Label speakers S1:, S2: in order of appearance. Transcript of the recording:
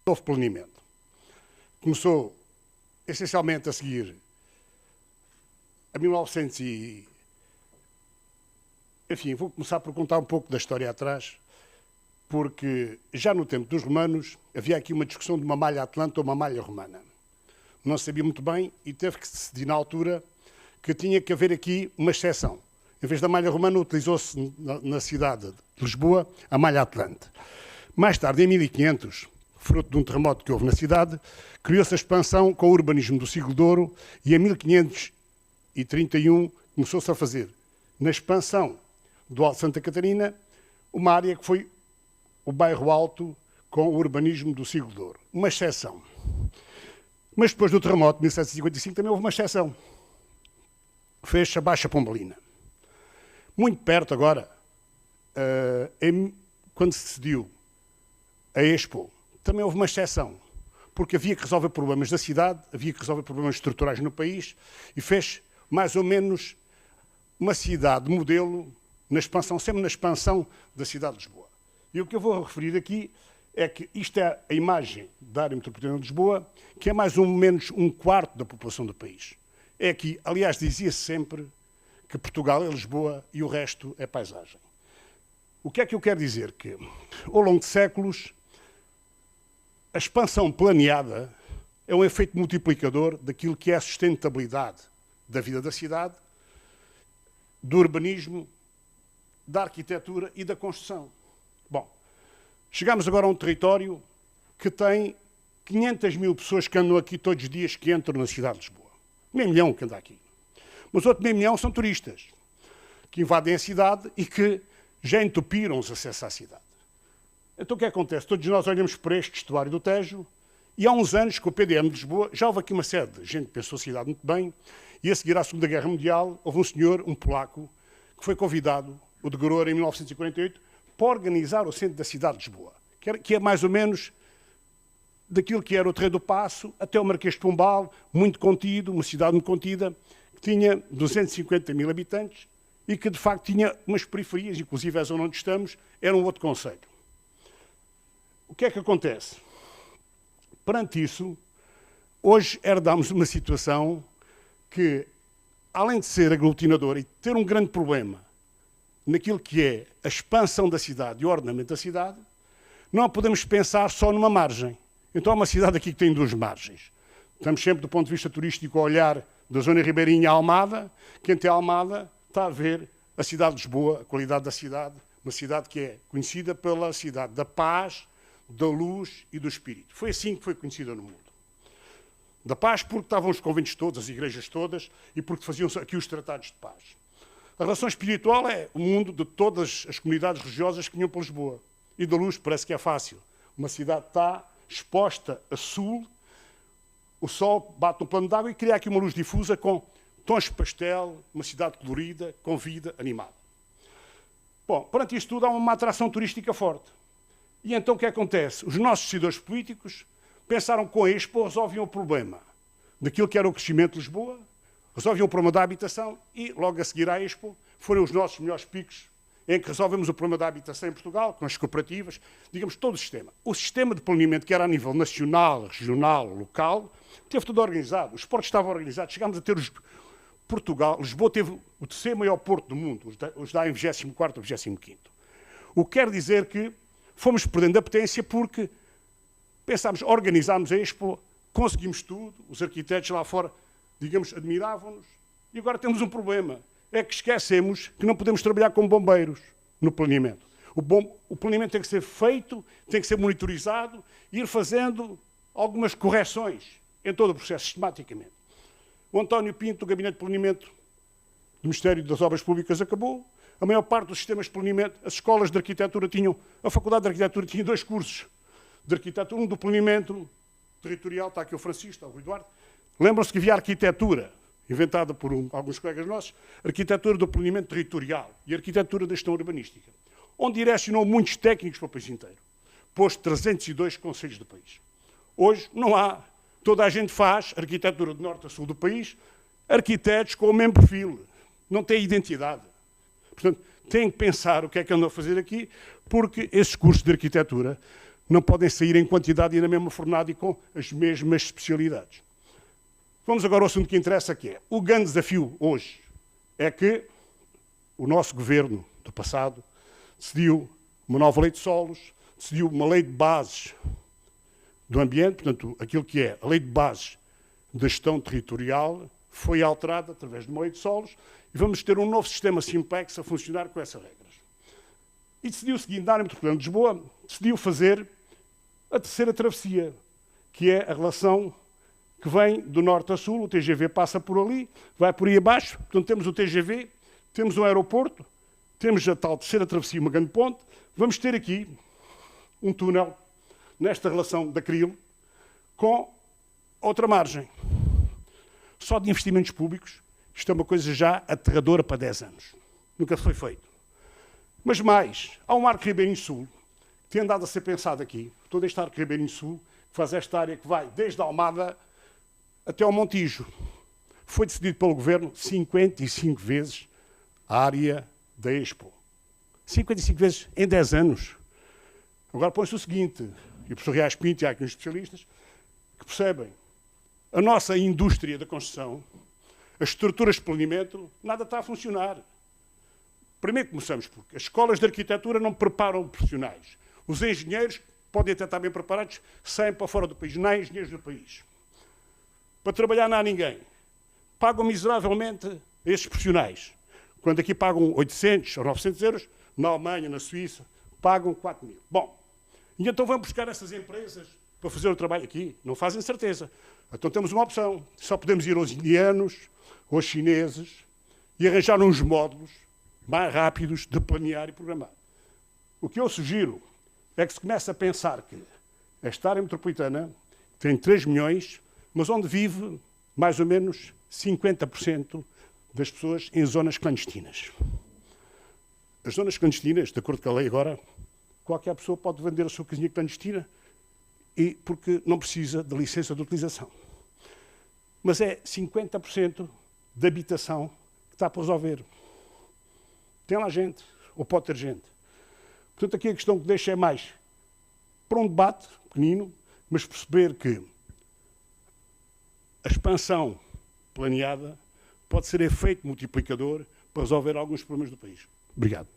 S1: Novo planeamento. Começou essencialmente a seguir a 1900 e... Enfim, vou começar por contar um pouco da história atrás, porque já no tempo dos romanos havia aqui uma discussão de uma malha atlântica ou uma malha romana. Não se sabia muito bem e teve que se decidir na altura que tinha que haver aqui uma exceção. Em vez da malha romana, utilizou-se na cidade de Lisboa a malha atlântica. Mais tarde, em 1500, fruto de um terremoto que houve na cidade, criou-se a expansão com o urbanismo do siglo de ouro e em 1531 começou-se a fazer, na expansão do Alto Santa Catarina, uma área que foi o bairro Alto com o urbanismo do siglo de ouro. Uma exceção. Mas depois do terremoto de 1755 também houve uma exceção. Fez-se a Baixa Pombalina. Muito perto agora, quando se decidiu a Expo, também houve uma exceção, porque havia que resolver problemas da cidade, havia que resolver problemas estruturais no país e fez mais ou menos uma cidade modelo na expansão, sempre na expansão da cidade de Lisboa. E o que eu vou referir aqui é que isto é a imagem da área metropolitana de Lisboa, que é mais ou menos um quarto da população do país. É aqui, aliás, dizia-se sempre que Portugal é Lisboa e o resto é paisagem. O que é que eu quero dizer? Que, ao longo de séculos, a expansão planeada é um efeito multiplicador daquilo que é a sustentabilidade da vida da cidade, do urbanismo, da arquitetura e da construção. Bom, chegamos agora a um território que tem 500 mil pessoas que andam aqui todos os dias, que entram na cidade de Lisboa. Meio milhão que anda aqui. Mas outro meio milhão são turistas, que invadem a cidade e que já entupiram os acessos à cidade. Então o que acontece? Todos nós olhamos para este estuário do Tejo e há uns anos, com o PDM de Lisboa, já houve aqui uma série de gente que pensou a cidade muito bem e a seguir à Segunda Guerra Mundial houve um senhor, um polaco, que foi convidado, o de Grohr, em 1948, para organizar o centro da cidade de Lisboa, que é mais ou menos daquilo que era o Terreiro do Paço até o Marquês de Pombal, muito contido, uma cidade muito contida, que tinha 250 mil habitantes e que, de facto, tinha umas periferias, inclusive a zona onde estamos, era um outro concelho. O que é que acontece? Perante isso, hoje herdamos uma situação que, além de ser aglutinadora e ter um grande problema naquilo que é a expansão da cidade e o ordenamento da cidade, não podemos pensar só numa margem. Então há uma cidade aqui que tem duas margens. Estamos sempre, do ponto de vista turístico, a olhar da zona ribeirinha à Almada. Quem tem Almada está a ver a cidade de Lisboa, a qualidade da cidade, uma cidade que é conhecida pela cidade da paz, da luz e do espírito. Foi assim que foi conhecida no mundo. Da paz porque estavam os conventos todos, as igrejas todas, e porque faziam aqui os tratados de paz. A relação espiritual é o mundo de todas as comunidades religiosas que vinham para Lisboa. E da luz parece que é fácil. Uma cidade está exposta a sul, o sol bate no plano d'água e cria aqui uma luz difusa com tons de pastel, uma cidade colorida, com vida animada. Bom, perante isto tudo há uma atração turística forte. E então o que acontece? Os nossos decisores políticos pensaram que com a Expo resolviam o problema daquilo que era o crescimento de Lisboa, resolviam o problema da habitação e, logo a seguir à Expo, foram os nossos melhores picos em que resolvemos o problema da habitação em Portugal, com as cooperativas, digamos, todo o sistema. O sistema de planeamento, que era a nível nacional, regional, local, teve tudo organizado. Os portos estavam organizados. Chegámos a ter Portugal, Lisboa teve o terceiro maior porto do mundo, os dá em 24º ou 25º. O que quer dizer que fomos perdendo a potência porque pensámos, organizámos a Expo, conseguimos tudo, os arquitetos lá fora, digamos, admiravam-nos, e agora temos um problema. É que esquecemos que não podemos trabalhar como bombeiros no planeamento. O planeamento tem que ser feito, tem que ser monitorizado e ir fazendo algumas correções em todo o processo, sistematicamente. O António Pinto, do Gabinete de Planeamento do Ministério das Obras Públicas, acabou. A maior parte dos sistemas de planeamento, as escolas de arquitetura tinham, a Faculdade de Arquitetura tinha 2 cursos de arquitetura, um do planeamento territorial, está aqui o Francisco, está o Rui Eduardo. Lembram-se que havia arquitetura, inventada por alguns colegas nossos, arquitetura do planeamento territorial e arquitetura da gestão urbanística, onde direcionou muitos técnicos para o país inteiro. Pôs 302 concelhos do país. Hoje não há, toda a gente faz arquitetura de norte a sul do país, arquitetos com o mesmo perfil, não têm identidade. Portanto, têm que pensar o que é que andam a fazer aqui, porque esses cursos de arquitetura não podem sair em quantidade e na mesma fornada e com as mesmas especialidades. Vamos agora ao assunto que interessa, que é o grande desafio hoje é que o nosso governo do passado decidiu uma nova lei de solos, decidiu uma lei de bases do ambiente, portanto, aquilo que é a lei de bases da gestão territorial foi alterada através de uma lei de solos e vamos ter um novo sistema Simpex a funcionar com essas regras. E decidiu o seguinte, na área metropolitana de Lisboa, decidiu fazer a terceira travessia, que é a relação que vem do norte a sul, o TGV passa por ali, vai por aí abaixo, portanto temos o TGV, temos um aeroporto, temos a tal terceira travessia, uma grande ponte, vamos ter aqui um túnel nesta relação da CRIL com outra margem. Só de investimentos públicos, isto é uma coisa já aterradora para 10 anos. Nunca foi feito. Mas mais, há um Arco Ribeirinho Sul, que tem andado a ser pensado aqui, todo este Arco Ribeirinho Sul, que faz esta área que vai desde a Almada até ao Montijo. Foi decidido pelo Governo 55 vezes a área da Expo. 55 vezes em 10 anos. Agora põe-se o seguinte, e o professor Reais Pinto e há aqui uns especialistas que percebem, a nossa indústria da construção, as estruturas de planeamento, nada está a funcionar. Primeiro começamos porque as escolas de arquitetura não preparam profissionais. Os engenheiros podem até estar bem preparados, saem para fora do país, não há engenheiros do país. Para trabalhar não há ninguém. Pagam miseravelmente esses profissionais. Quando aqui pagam 800 ou 900 euros, na Alemanha, na Suíça, pagam 4.000. Bom, e então vão buscar essas empresas para fazer o trabalho aqui? Não fazem certeza. Então temos uma opção. Só podemos ir aos indianos, aos chineses e arranjar uns módulos mais rápidos de planear e programar. O que eu sugiro é que se comece a pensar que esta área metropolitana tem 3 milhões, mas onde vive mais ou menos 50% das pessoas em zonas clandestinas. As zonas clandestinas, de acordo com a lei agora, qualquer pessoa pode vender a sua cozinha clandestina porque não precisa de licença de utilização. Mas é 50% da habitação que está para resolver. Tem lá gente, ou pode ter gente. Portanto, aqui a questão que deixo é mais para um debate pequenino, mas perceber que a expansão planeada pode ser efeito multiplicador para resolver alguns problemas do país. Obrigado.